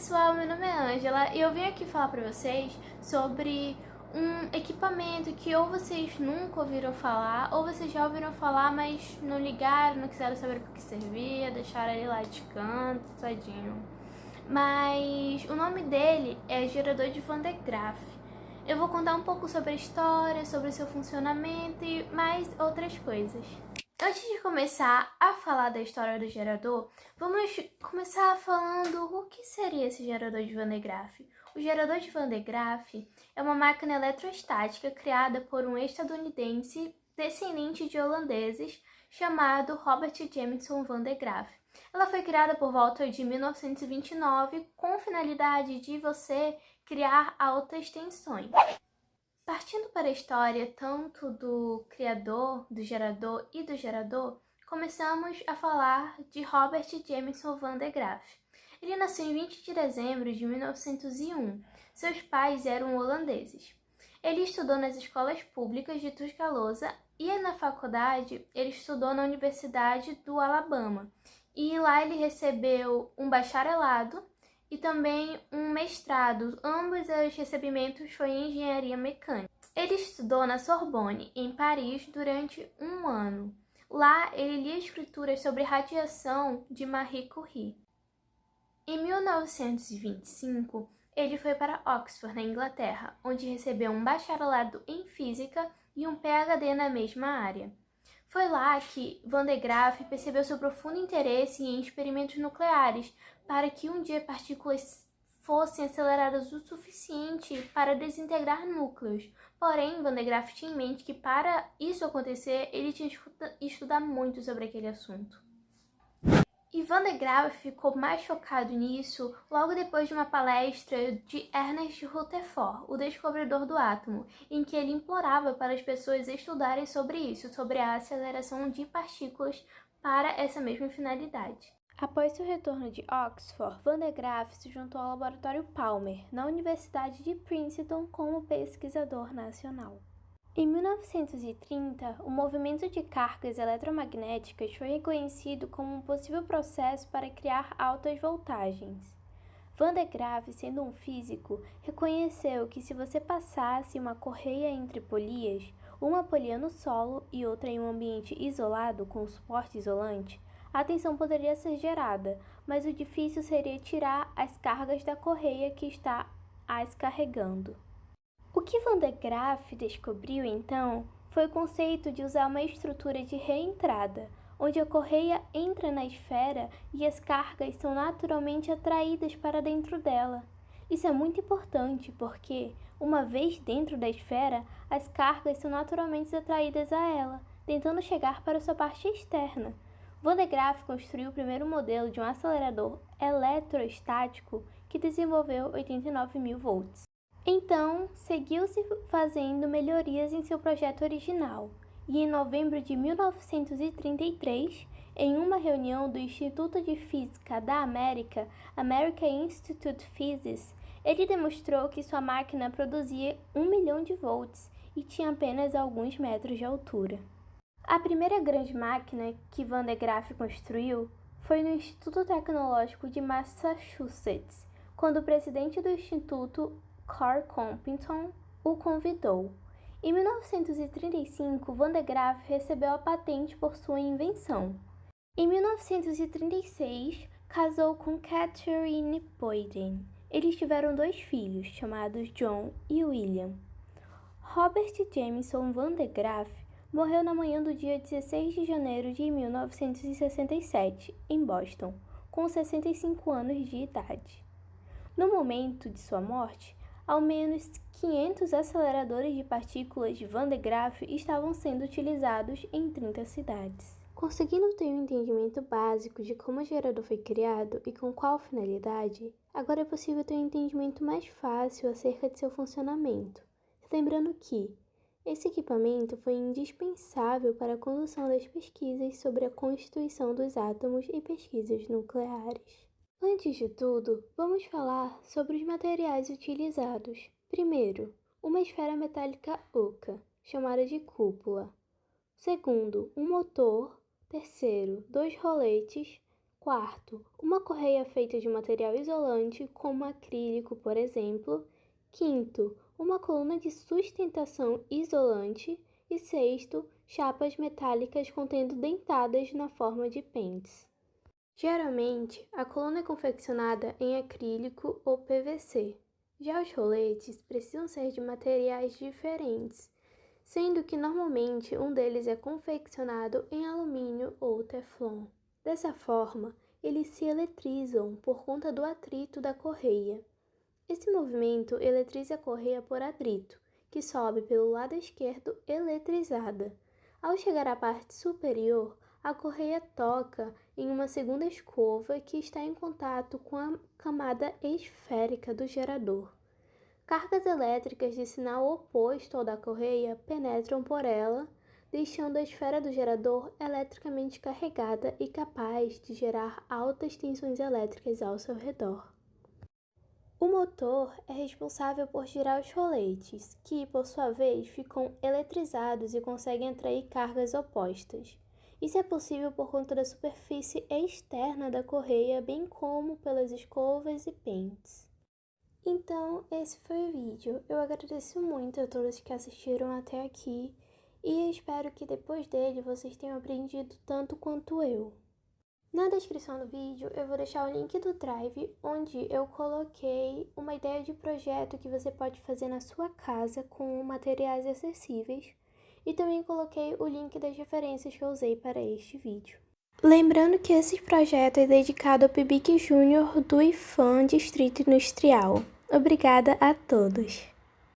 pessoal, meu nome é Ângela e eu vim aqui falar pra vocês sobre um equipamento que ou vocês nunca ouviram falar, ou vocês já ouviram falar, mas não ligaram, não quiseram saber para que servia, deixaram ele lá de canto, tadinho. Mas o nome dele é gerador de Van de Graaff. Eu vou contar um pouco sobre a história, sobre o seu funcionamento e mais outras coisas. Antes de começar a falar da história do gerador, vamos começar falando o que seria esse gerador de Van de Graaff. O gerador de Van de Graaff é uma máquina eletrostática criada por um estadunidense descendente de holandeses chamado Robert Jameson Van de Graaff. Ela foi criada por volta de 1929 com a finalidade de você criar altas tensões. Partindo para a história tanto do criador, do gerador e do gerador, começamos a falar de Robert Jameson Van de Graaff. Ele nasceu em 20 de dezembro de 1901. Seus pais eram holandeses. Ele estudou nas escolas públicas de Tuscaloosa e na faculdade ele estudou na Universidade do Alabama. E lá ele recebeu um bacharelado e também um mestrado. Ambos os recebimentos foi em engenharia mecânica. Ele estudou na Sorbonne, em Paris, durante um ano. Lá, ele lia escrituras sobre radiação de Marie Curie. Em 1925, ele foi para Oxford, na Inglaterra, onde recebeu um bacharelado em física e um PhD na mesma área. Foi lá que Van de Graaff percebeu seu profundo interesse em experimentos nucleares para que um dia partículas fossem aceleradas o suficiente para desintegrar núcleos. Porém, Van de Graaff tinha em mente que para isso acontecer, ele tinha que estudar muito sobre aquele assunto. E Van de Graaff ficou mais focado nisso logo depois de uma palestra de Ernest Rutherford, o descobridor do átomo, em que ele implorava para as pessoas estudarem sobre isso, sobre a aceleração de partículas para essa mesma finalidade. Após seu retorno de Oxford, Van de Graaff se juntou ao Laboratório Palmer, na Universidade de Princeton, como pesquisador nacional. Em 1930, o movimento de cargas eletromagnéticas foi reconhecido como um possível processo para criar altas voltagens. Van de Graaff, sendo um físico, reconheceu que se você passasse uma correia entre polias, uma polia no solo e outra em um ambiente isolado com suporte isolante, a tensão poderia ser gerada, mas o difícil seria tirar as cargas da correia que está as carregando. O que Van de Graaff descobriu, então, foi o conceito de usar uma estrutura de reentrada, onde a correia entra na esfera e as cargas são naturalmente atraídas para dentro dela. Isso é muito importante porque, uma vez dentro da esfera, as cargas são naturalmente atraídas a ela, tentando chegar para sua parte externa. Van de Graaff construiu o primeiro modelo de um acelerador eletrostático que desenvolveu 89.000 volts. Então, seguiu-se fazendo melhorias em seu projeto original, e em novembro de 1933, em uma reunião do Instituto de Física da América, American Institute Physics, ele demonstrou que sua máquina produzia 1 milhão de volts e tinha apenas alguns metros de altura. A primeira grande máquina que Van de Graaff construiu foi no Instituto Tecnológico de Massachusetts, quando o presidente do instituto, Carl Compton, o convidou. Em 1935, Van de Graaff recebeu a patente por sua invenção. Em 1936, casou com Catherine Boyden. Eles tiveram 2 filhos, chamados John e William. Robert Jameson Van de Graaff morreu na manhã do dia 16 de janeiro de 1967, em Boston, com 65 anos de idade. No momento de sua morte, ao menos 500 aceleradores de partículas de Van de Graaff estavam sendo utilizados em 30 cidades. Conseguindo ter um entendimento básico de como o gerador foi criado e com qual finalidade, agora é possível ter um entendimento mais fácil acerca de seu funcionamento. Lembrando que esse equipamento foi indispensável para a condução das pesquisas sobre a constituição dos átomos e pesquisas nucleares. Antes de tudo, vamos falar sobre os materiais utilizados. Primeiro, uma esfera metálica oca, chamada de cúpula. Segundo, um motor. Terceiro, 2 roletes. Quarto, uma correia feita de material isolante, como acrílico, por exemplo. Quinto, uma coluna de sustentação isolante. E sexto, chapas metálicas contendo dentadas na forma de pentes. Geralmente, a coluna é confeccionada em acrílico ou PVC. Já os roletes precisam ser de materiais diferentes, sendo que normalmente um deles é confeccionado em alumínio ou teflon. Dessa forma, eles se eletrizam por conta do atrito da correia. Esse movimento eletriza a correia por atrito, que sobe pelo lado esquerdo eletrizada. Ao chegar à parte superior, a correia toca em uma segunda escova que está em contato com a camada esférica do gerador. Cargas elétricas de sinal oposto ao da correia penetram por ela, deixando a esfera do gerador eletricamente carregada e capaz de gerar altas tensões elétricas ao seu redor. O motor é responsável por girar os roletes, que, por sua vez, ficam eletrizados e conseguem atrair cargas opostas. Isso é possível por conta da superfície externa da correia, bem como pelas escovas e pentes. Então, esse foi o vídeo. Eu agradeço muito a todos que assistiram até aqui e espero que depois dele vocês tenham aprendido tanto quanto eu. Na descrição do vídeo eu vou deixar o link do Drive, onde eu coloquei uma ideia de projeto que você pode fazer na sua casa com materiais acessíveis, e também coloquei o link das referências que eu usei para este vídeo. Lembrando que esse projeto é dedicado ao PIBIC Júnior do IFAM Distrito Industrial. Obrigada a todos!